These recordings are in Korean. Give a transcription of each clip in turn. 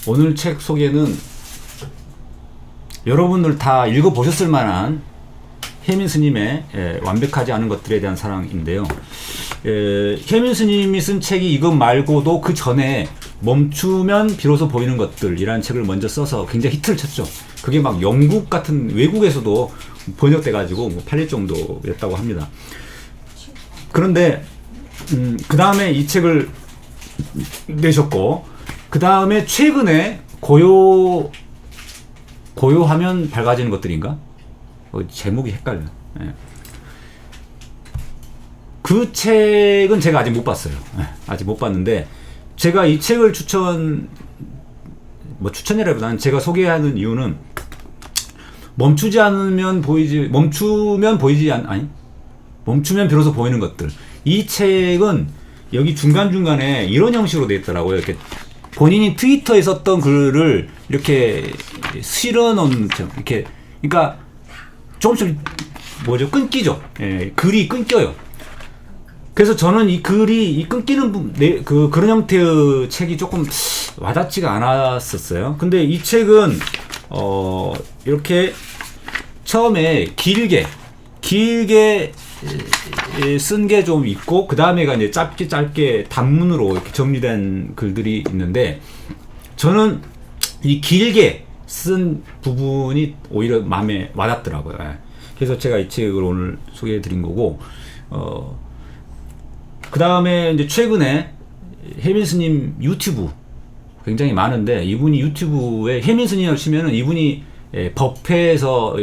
오늘 책 소개는 여러분들 다 읽어보셨을 만한 혜민 스님의 완벽하지 않은 것들에 대한 사랑인데요. 혜민 스님이 쓴 책이 이것 말고도 그 전에 멈추면 비로소 보이는 것들이라는 책을 먼저 써서 굉장히 히트를 쳤죠. 그게 막 영국 같은 외국에서도 번역돼 가지고 뭐 팔릴 정도였다고 합니다. 그런데 그 다음에 이 책을 내셨고, 그 다음에 최근에 고요하면 밝아지는 것들인가? 제목이 헷갈려요. 그 책은 제가 아직 못 봤어요. 아직 못 봤는데, 제가 이 책을 추천이라기보다는 제가 소개하는 이유는 멈추면 비로소 보이는 것들. 이 책은 여기 중간중간에 이런 형식으로 되어 있더라고요. 이렇게 본인이 트위터에 썼던 글을 이렇게 실어놓은, 이렇게, 그러니까 조금씩 끊기죠. 글이 끊겨요. 그래서 저는 이 끊기는 그런 형태의 책이 조금 와닿지가 않았었어요. 근데 이 책은 이렇게 처음에 길게 쓴 게 좀 있고, 그 다음에가 이제 짧게 단문으로 이렇게 정리된 글들이 있는데, 저는 이 길게 쓴 부분이 오히려 마음에 와닿더라고요. 그래서 제가 이 책을 오늘 소개해 드린 거고, 그 다음에 이제 최근에 혜민 스님 유튜브 굉장히 많은데, 이분이 유튜브에 혜민 스님을 치면은 이분이 법회에서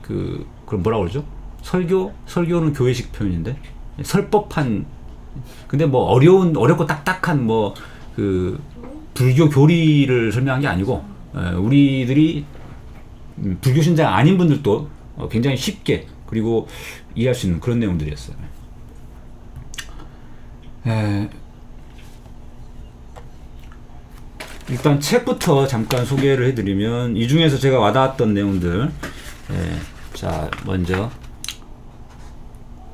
그럼 뭐라고 그러죠? 설교는 교회식 표현인데, 설법한, 근데 뭐 어렵고 딱딱한 불교 교리를 설명한 게 아니고, 우리들이 불교 신자 아닌 분들도 굉장히 쉽게 그리고 이해할 수 있는 그런 내용들이었어요. 일단 책부터 잠깐 소개를 해드리면, 이 중에서 제가 와닿았던 내용들, 자, 먼저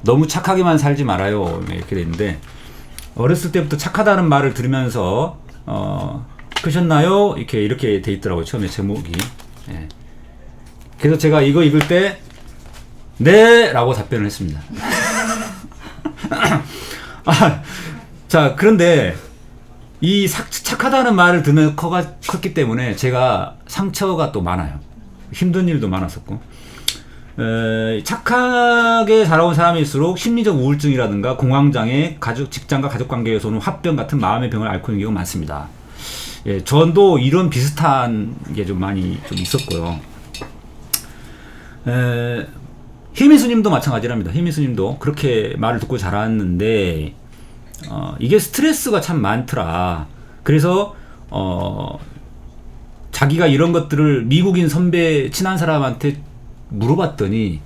너무 착하게만 살지 말아요, 이렇게 돼 있는데, 어렸을 때부터 착하다는 말을 들으면서 크셨나요? 이렇게 돼 있더라고요, 처음에 제목이. 그래서 제가 이거 읽을 때 네! 라고 답변을 했습니다. 자, 그런데 이 착하다는 말을 듣는 컸기 때문에 제가 상처가 또 많아요. 힘든 일도 많았었고, 착하게 살아온 사람일수록 심리적 우울증이라든가 공황장애, 직장과 가족관계에서 오는 화병 같은 마음의 병을 앓고 있는 경우가 많습니다. 저도 이런 비슷한 게 좀 많이 있었고요. 희미 스님도 마찬가지랍니다. 희미 스님도 그렇게 말을 듣고 자랐는데, 이게 스트레스가 참 많더라. 그래서 자기가 이런 것들을 미국인 선배 친한 사람한테 물어봤더니,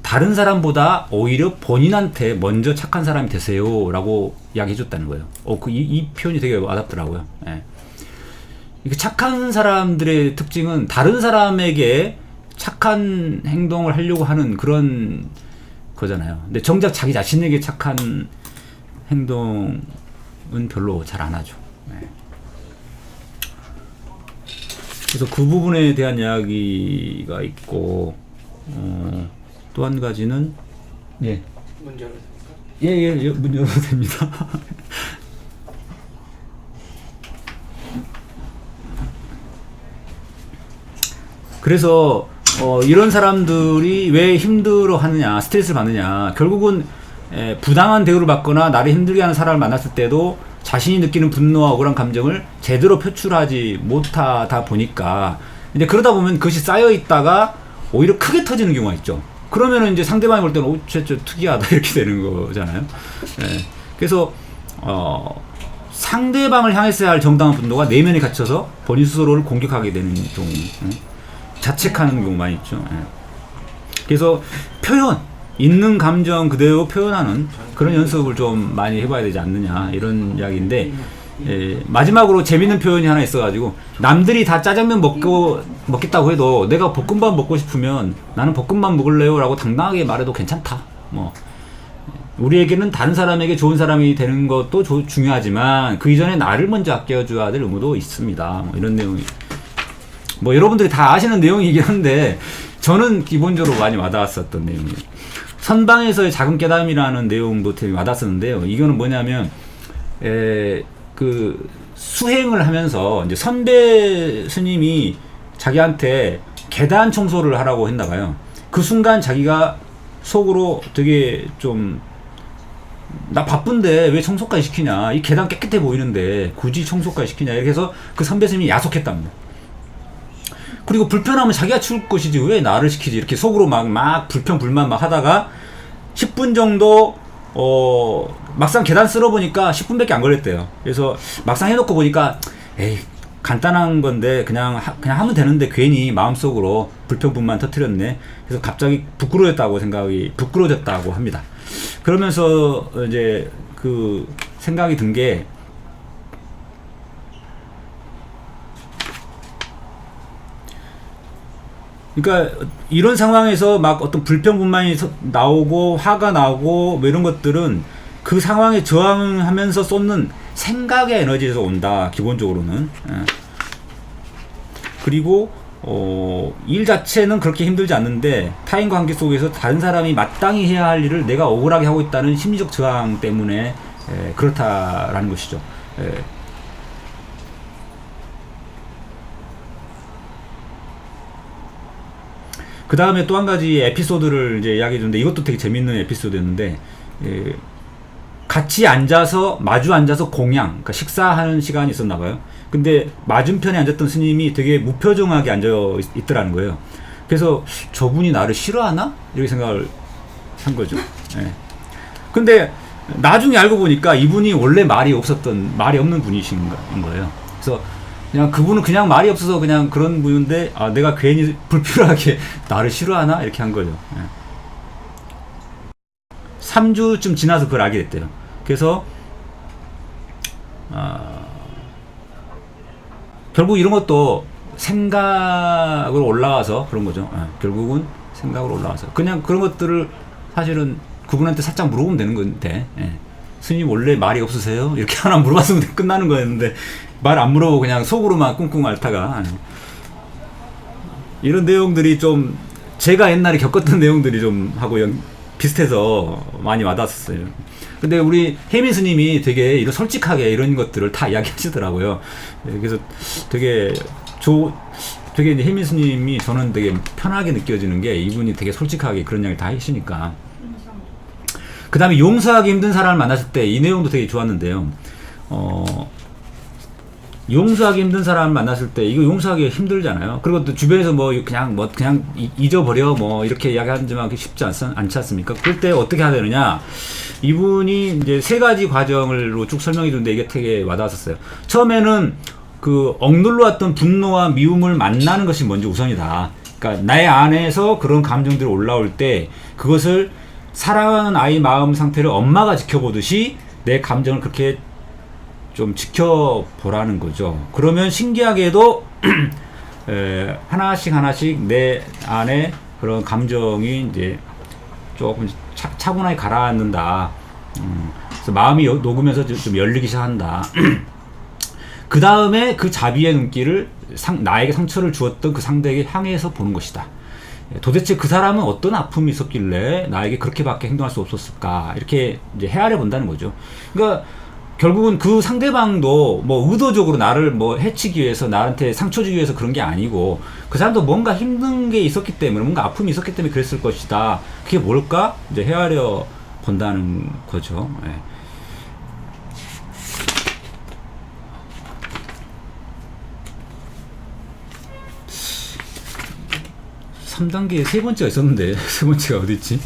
다른 사람보다 오히려 본인한테 먼저 착한 사람이 되세요 라고 이야기해 줬다는 거예요. 이 표현이 되게 와닿더라고요. 이게 착한 사람들의 특징은 다른 사람에게 착한 행동을 하려고 하는 그런 거잖아요. 근데 정작 자기 자신에게 착한 행동은 별로 잘 안 하죠. 그래서 그 부분에 대한 이야기가 있고, 또 한 가지는, 문 열어도 됩니까? 문 열어도 됩니다. 그래서 이런 사람들이 왜 힘들어 하느냐, 스트레스를 받느냐, 결국은 부당한 대우를 받거나 나를 힘들게 하는 사람을 만났을 때도 자신이 느끼는 분노와 억울한 감정을 제대로 표출하지 못하다 보니까, 이제 그러다 보면 그것이 쌓여 있다가 오히려 크게 터지는 경우가 있죠. 그러면은 이제 상대방이 볼 때는 저 특이하다 이렇게 되는 거잖아요. 그래서 상대방을 향했어야 할 정당한 분노가 내면에 갇혀서 본인 스스로를 공격하게 되는 경우, 자책하는 경우 많이 있죠. 그래서 있는 감정 그대로 표현하는 그런 연습을 좀 많이 해봐야 되지 않느냐, 이런 이야기인데, 마지막으로 재밌는 표현이 하나 있어가지고, 남들이 다 짜장면 먹겠다고 해도 내가 볶음밥 먹고 싶으면 나는 볶음밥 먹을래요 라고 당당하게 말해도 괜찮다. 우리에게는 다른 사람에게 좋은 사람이 되는 것도 중요하지만 그 이전에 나를 먼저 아껴줘야 될 의무도 있습니다. 뭐 이런 내용이 뭐 여러분들이 다 아시는 내용이긴 한데 저는 기본적으로 많이 와닿았었던 내용이에요. 선방에서의 작은 깨달음이라는 내용도 되게 와닿았었는데요. 이거는 뭐냐면 그 수행을 하면서 이제 선배 스님이 자기한테 계단 청소를 하라고 했나 봐요. 그 순간 자기가 속으로 되게 좀 나 바쁜데 왜 청소까지 시키냐, 이 계단 깨끗해 보이는데 굳이 청소까지 시키냐, 이렇게 해서 그 선배 스님이 야속했답니다. 그리고 불편하면 자기가 치울 것이지 왜 나를 시키지, 이렇게 속으로 막 불평불만 막 하다가 10분 정도 막상 계단 쓸어보니까 10분밖에 안 걸렸대요. 그래서 막상 해놓고 보니까 에이 간단한 건데 그냥 하면 되는데 괜히 마음속으로 불평분만 터뜨렸네. 그래서 갑자기 부끄러워졌다고 합니다. 그러면서 이제 그 생각이 든 게, 그러니까 이런 상황에서 막 어떤 불평분만이 나오고 화가 나오고 뭐 이런 것들은 그 상황에 저항하면서 쏟는 생각의 에너지에서 온다, 기본적으로는. 그리고 일 자체는 그렇게 힘들지 않는데 타인과 관계 속에서 다른 사람이 마땅히 해야 할 일을 내가 억울하게 하고 있다는 심리적 저항 때문에 그렇다라는 것이죠. 그 다음에 또 한 가지 에피소드를 이제 이야기해 주는데, 이것도 되게 재밌는 에피소드였는데, 같이 마주 앉아서 공양, 그러니까 식사하는 시간이 있었나 봐요. 근데 맞은편에 앉았던 스님이 되게 무표정하게 앉아 있더라는 거예요. 그래서 저분이 나를 싫어하나? 이렇게 생각을 한 거죠. 근데 나중에 알고 보니까 이분이 원래 말이 없는 분이신 거예요. 그래서 그냥 그분은 그냥 말이 없어서 그냥 그런 분인데, 내가 괜히 불필요하게 나를 싫어하나? 이렇게 한 거죠. 3주쯤 지나서 그걸 알게 됐대요. 그래서 결국 이런 것도 생각으로 올라와서 그런 거죠. 결국은 생각으로 올라와서 그냥 그런 것들을 사실은 그분한테 살짝 물어보면 되는 건데, 스님 원래 말이 없으세요? 이렇게 하나 물어봤으면 끝나는 거였는데 말 안 물어보고 그냥 속으로만 꿍꿍 앓다가, 이런 내용들이 좀 제가 옛날에 겪었던 내용들이 좀 하고 비슷해서 많이 와닿았어요. 근데 우리 혜민 스님이 되게 이런 솔직하게 이런 것들을 다 이야기하시더라고요. 그래서 되게 이제 혜민 스님이 저는 되게 편하게 느껴지는 게, 이분이 되게 솔직하게 그런 이야기 다 하시니까. 그 다음에 용서하기 힘든 사람을 만났을 때 이 내용도 되게 좋았는데요. 용서하기 힘든 사람을 만났을 때 이거 용서하기 힘들잖아요. 그리고 또 주변에서 그냥 잊어버려 이렇게 이야기하지만 쉽지 않지 않습니까? 그럴 때 어떻게 해야 되느냐, 이분이 이제 3가지 과정으로 쭉 설명해 주는데 이게 되게 와닿았었어요. 처음에는 그 억눌러왔던 분노와 미움을 만나는 것이 먼저 우선이다. 그러니까 나의 안에서 그런 감정들이 올라올 때 그것을 사랑하는 아이 마음 상태를 엄마가 지켜보듯이 내 감정을 그렇게 좀 지켜보라는 거죠. 그러면 신기하게도 하나씩 내 안에 그런 감정이 이제 조금 차분하게 가라앉는다. 그래서 마음이 녹으면서 좀 열리기 시작한다. 그 다음에 그 자비의 눈길을 나에게 상처를 주었던 그 상대에게 향해서 보는 것이다. 도대체 그 사람은 어떤 아픔이 있었길래 나에게 그렇게밖에 행동할 수 없었을까? 이렇게 이제 헤아려 본다는 거죠. 그러니까 결국은 그 상대방도 의도적으로 나를 해치기 위해서, 나한테 상처 주기 위해서 그런 게 아니고, 그 사람도 뭔가 힘든 게 있었기 때문에, 뭔가 아픔이 있었기 때문에 그랬을 것이다. 그게 뭘까? 이제 헤아려 본다는 거죠. 3단계에 3번째가 있었는데 3번째가 어딨지?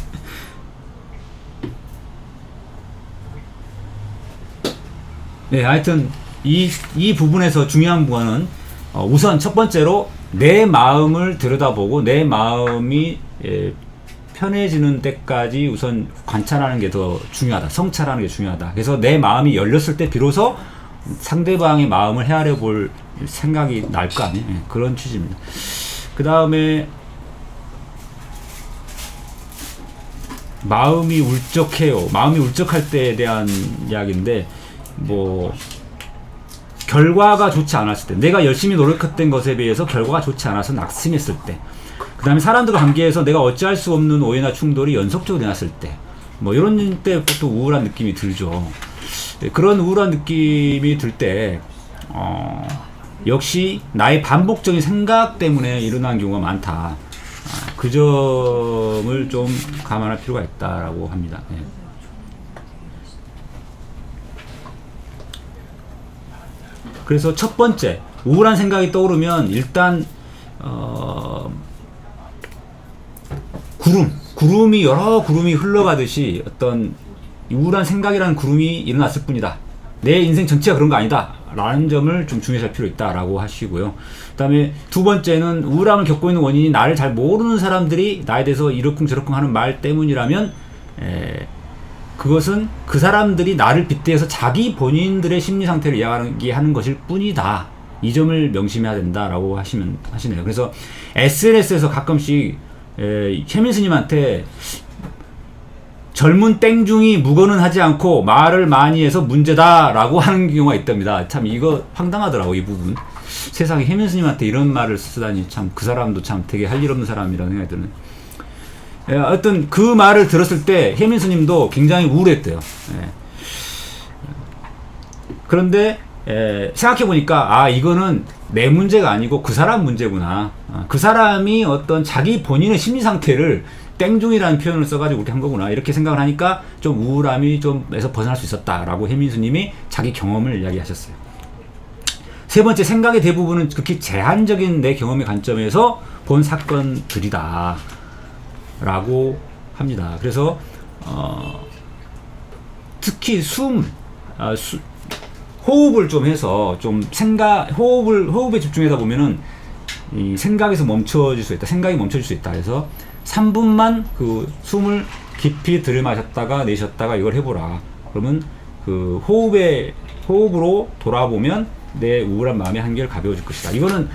네, 하여튼 이 부분에서 중요한 부분은 우선 첫 번째로 내 마음을 들여다보고 내 마음이 편해지는 때까지 우선 관찰하는 게 더 중요하다. 성찰하는 게 중요하다. 그래서 내 마음이 열렸을 때 비로소 상대방의 마음을 헤아려 볼 생각이 날 거 아니에요. 그런 취지입니다. 그 다음에 마음이 울적해요. 마음이 울적할 때에 대한 이야기인데, 뭐 결과가 좋지 않았을 때, 내가 열심히 노력했던 것에 비해서 결과가 좋지 않아서 낙심했을 때, 그 다음에 사람들과 관계에서 내가 어찌할 수 없는 오해나 충돌이 연속적으로 일어났을 때, 뭐 이런 때 보통 우울한 느낌이 들죠. 그런 우울한 느낌이 들 때 역시 나의 반복적인 생각 때문에 일어나는 경우가 많다. 그 점을 좀 감안할 필요가 있다라고 합니다. 예. 그래서 첫 번째, 우울한 생각이 떠오르면 일단 구름이 여러 구름이 흘러가듯이 어떤 우울한 생각이라는 구름이 일어났을 뿐이다. 내 인생 전체가 그런 거 아니다 라는 점을 좀 주의할 필요 있다라고 하시고요. 그 다음에 두 번째는, 우울함을 겪고 있는 원인이 나를 잘 모르는 사람들이 나에 대해서 이러쿵저러쿵 하는 말 때문이라면 그것은 그 사람들이 나를 빗대어서 자기 본인들의 심리 상태를 이야기하는 것일 뿐이다. 이 점을 명심해야 된다라고 하시네요. 그래서 SNS에서 가끔씩 혜민 스님한테 젊은 땡중이 묵어는 하지 않고 말을 많이 해서 문제다라고 하는 경우가 있답니다. 참 이거 황당하더라고, 이 부분. 세상에 혜민 스님한테 이런 말을 쓰다니, 참 그 사람도 참 되게 할 일 없는 사람이라는 생각이 드는. 어떤 그 말을 들었을 때 혜민 스님도 굉장히 우울했대요. 그런데 생각해보니까 이거는 내 문제가 아니고 그 사람 문제구나. 그 사람이 어떤 자기 본인의 심리 상태를 땡중이라는 표현을 써가지고 그렇게 한 거구나, 이렇게 생각을 하니까 좀 우울함이 좀에서 벗어날 수 있었다라고 혜민 스님이 자기 경험을 이야기하셨어요. 세 번째, 생각의 대부분은 극히 제한적인 내 경험의 관점에서 본 사건들이다 라고 합니다. 그래서 특히 호흡을 좀 해서 좀 호흡에 집중하다 보면은 이 생각에서 멈춰질 수 있다. 생각이 멈춰질 수 있다. 그래서 3분만 그 숨을 깊이 들이마셨다가 내쉬었다가 이걸 해보라. 그러면 그 호흡으로 돌아보면 내 우울한 마음의 한결 가벼워질 것이다. 이거는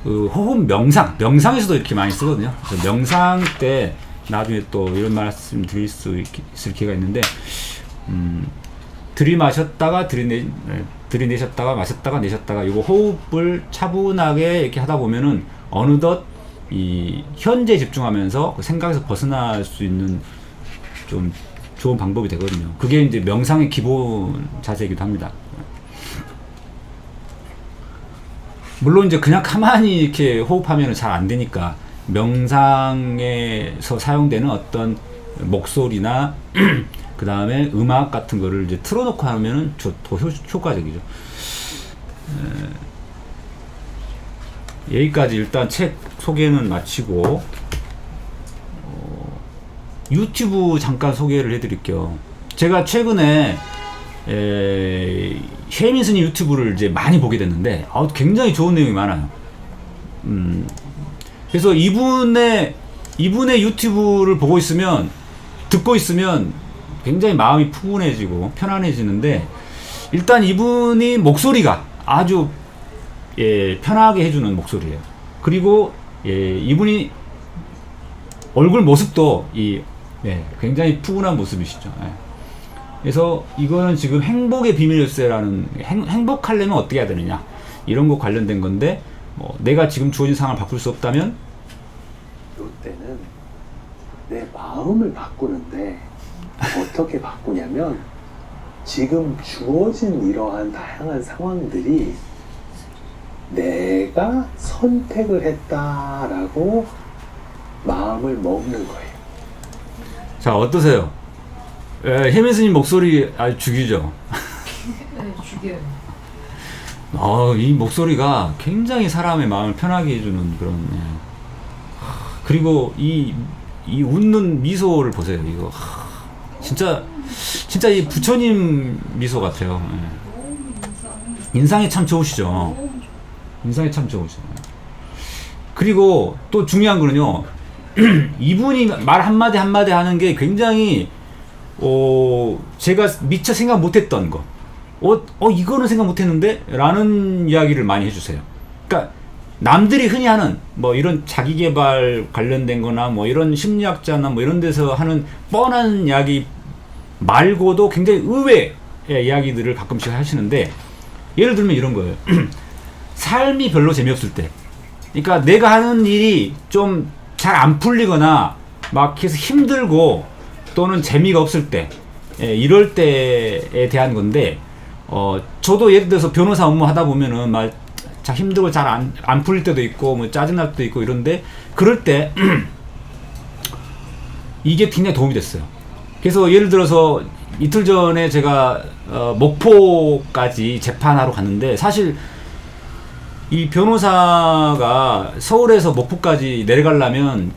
그 호흡 명상에서도 이렇게 많이 쓰거든요. 그래서 명상 때 나중에 또 이런 말씀 드릴 수 있을 기회가 있는데, 들이마셨다가 들이내셨다가 마셨다가 내셨다가 이거 호흡을 차분하게 이렇게 하다 보면은 어느덧 이 현재 집중하면서 그 생각에서 벗어날 수 있는 좀 좋은 방법이 되거든요. 그게 이제 명상의 기본 자세이기도 합니다. 물론 이제 그냥 가만히 이렇게 호흡하면 잘 안 되니까 명상에서 사용되는 어떤 목소리나 그 다음에 음악 같은 거를 이제 틀어놓고 하면은 더 효과적이죠. 여기까지 일단 책 소개는 마치고 유튜브 잠깐 소개를 해드릴게요. 제가 최근에 혜민 스님 유튜브를 이제 많이 보게 됐는데 굉장히 좋은 내용이 많아요. 그래서 이분의 유튜브를 보고 있으면, 듣고 있으면 굉장히 마음이 푸근해지고 편안해지는데, 일단 이분이 목소리가 아주 편하게 해주는 목소리예요. 그리고 이분이 얼굴 모습도 굉장히 푸근한 모습이시죠. 그래서 이거는 지금 행복의 비밀일세라는, 행복하려면 어떻게 해야 되느냐, 이런 거 관련된 건데, 내가 지금 주어진 상황을 바꿀 수 없다면, 이때는 내 마음을 바꾸는데 어떻게 바꾸냐면, 지금 주어진 이러한 다양한 상황들이 내가 선택을 했다라고 마음을 먹는 거예요. 자, 어떠세요? 혜민 스님 목소리 아주 죽이죠? 네, 죽여요. 이 목소리가 굉장히 사람의 마음을 편하게 해주는 그런. 그리고 이 웃는 미소를 보세요. 이거 진짜 이 부처님 미소 같아요. 인상이 참 좋으시죠. 인상이 참 좋으시죠. 그리고 또 중요한 거는요, 이분이 말 한마디 하는 게 굉장히 제가 미처 생각 못했던 거, 이거는 생각 못했는데 라는 이야기를 많이 해주세요. 그러니까 남들이 흔히 하는 뭐 이런 자기계발 관련된 거나 뭐 이런 심리학자나 뭐 이런 데서 하는 뻔한 이야기 말고도 굉장히 의외의 이야기들을 가끔씩 하시는데, 예를 들면 이런 거예요. 삶이 별로 재미없을 때, 그러니까 내가 하는 일이 좀 잘 안 풀리거나 막 해서 힘들고 또는 재미가 없을 때, 이럴 때에 대한 건데, 저도 예를 들어서 변호사 업무 하다 보면은 막 자 힘들고 잘 안 풀릴 때도 있고 뭐 짜증날 때도 있고 이런데, 그럴 때 이게 굉장히 도움이 됐어요. 그래서 예를 들어서 이틀 전에 제가 목포까지 재판하러 갔는데, 사실 이 변호사가 서울에서 목포까지 내려가려면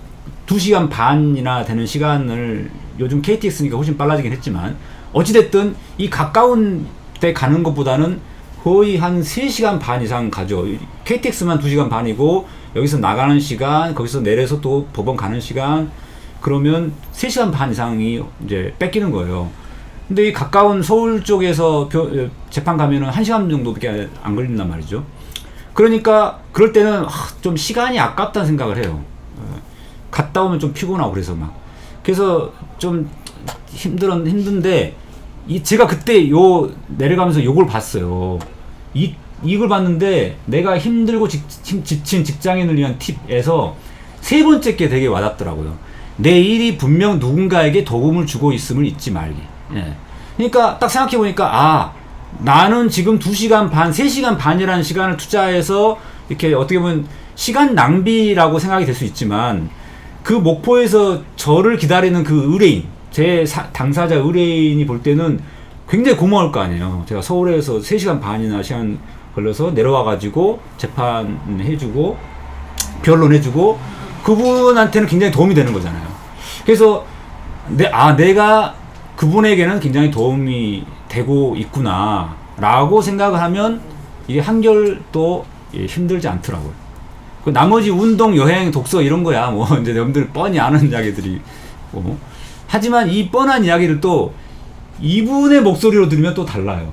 2시간 반이나 되는 시간을, 요즘 KTX니까 훨씬 빨라지긴 했지만 어찌됐든 이 가까운 데 가는 것보다는 거의 한 3시간 반 이상 가죠. KTX만 2시간 반이고 여기서 나가는 시간, 거기서 내려서 또 법원 가는 시간, 그러면 3시간 반 이상이 이제 뺏기는 거예요. 근데 이 가까운 서울 쪽에서 재판 가면은 1시간 정도밖에 안 걸린단 말이죠. 그러니까 그럴 때는 좀 시간이 아깝다는 생각을 해요. 갔다 오면 좀 피곤하고 그래서 좀 힘든데, 제가 그때 내려가면서 요걸 봤어요. 이걸 봤는데 내가 힘들고 지친 직장인을 위한 팁에서 세 번째 게 되게 와닿더라고요. 내 일이 분명 누군가에게 도움을 주고 있음을 잊지 말기. 예. 그러니까 딱 생각해보니까, 나는 지금 2시간 반, 3시간 반이라는 시간을 투자해서 이렇게 어떻게 보면 시간 낭비라고 생각이 될 수 있지만, 그 목포에서 저를 기다리는 그 의뢰인, 제 당사자 의뢰인이 볼 때는 굉장히 고마울 거 아니에요. 제가 서울에서 3시간 반이나 시간 걸려서 내려와가지고 재판해주고 변론해주고, 그분한테는 굉장히 도움이 되는 거잖아요. 그래서 내가 그분에게는 굉장히 도움이 되고 있구나 라고 생각을 하면 이게 한결도 힘들지 않더라고요. 그 나머지 운동, 여행, 독서 이런 거야 뭐 이제 여러분들 뻔히 아는 이야기들이 하지만 이 뻔한 이야기를 또 이분의 목소리로 들으면 또 달라요.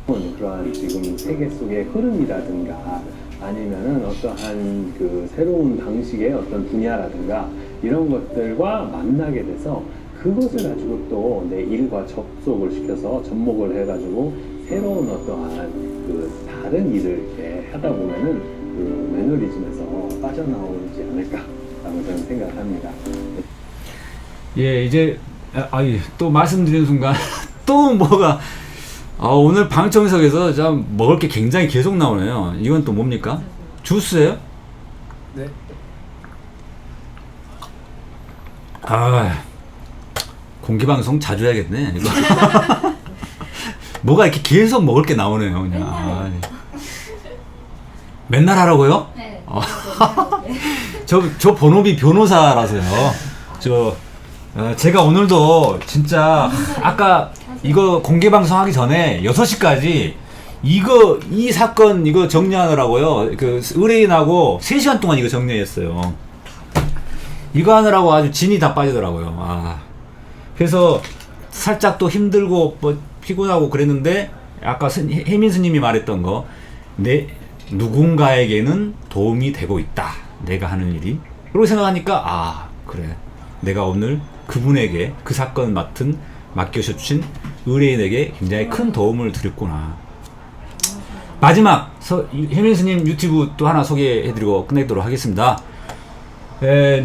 그러한 지금 세계 속의 흐름이라든가 아니면은 어떠한 그 새로운 방식의 어떤 분야라든가 이런 것들과 만나게 돼서 그것을 가지고 또 내 일과 접속을 시켜서 접목을 해가지고 새로운 어떠한 그 다른 일을 이렇게 하다 보면은 그 매너리즘에서 빠져나오지 않을까라고 저는 생각합니다. 예, 이제 또 말씀드리는 순간 또 뭐가 오늘 방청석에서 좀 먹을 게 굉장히 계속 나오네요. 이건 또 뭡니까? 주스예요? 네. 공개방송 자주 해야겠네 이거. 뭐가 이렇게 계속 먹을 게 나오네요 그냥. 맨날 하라고요? 네. 저 본업이 변호사라서요. 제가 오늘도 진짜 아까 이거 공개방송 하기 전에 6시까지 이 사건 이거 정리하느라고요. 그 의뢰인하고 3시간 동안 이거 정리했어요. 이거 하느라고 아주 진이 다 빠지더라고요. 그래서 살짝 또 힘들고 뭐 피곤하고 그랬는데, 아까 혜민 스님이 말했던 거, 누군가에게는 도움이 되고 있다, 내가 하는 일이. 그러고 생각하니까 그래, 내가 오늘 그분에게 그 사건 맡겨주신 의뢰인에게 굉장히 큰 도움을 드렸구나. 마지막 혜민 스님 유튜브 또 하나 소개해드리고 끝내도록 하겠습니다.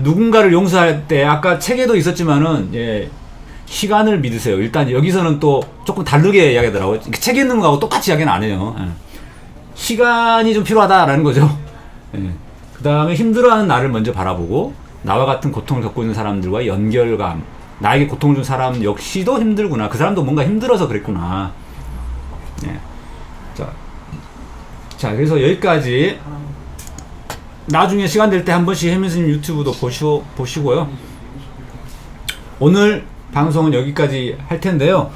누군가를 용서할 때 아까 책에도 있었지만은 시간을 믿으세요. 일단 여기서는 또 조금 다르게 이야기하더라고요. 책에 있는 거하고 똑같이 이야기는 안 해요. 시간이 좀 필요하다라는 거죠. 그 다음에 힘들어하는 나를 먼저 바라보고, 나와 같은 고통을 겪고 있는 사람들과의 연결감, 나에게 고통을 준 사람 역시도 힘들구나, 그 사람도 뭔가 힘들어서 그랬구나. 자, 그래서 여기까지. 나중에 시간 될 때 한 번씩 혜민스님 유튜브도 보시고요. 오늘 방송은 여기까지 할 텐데요.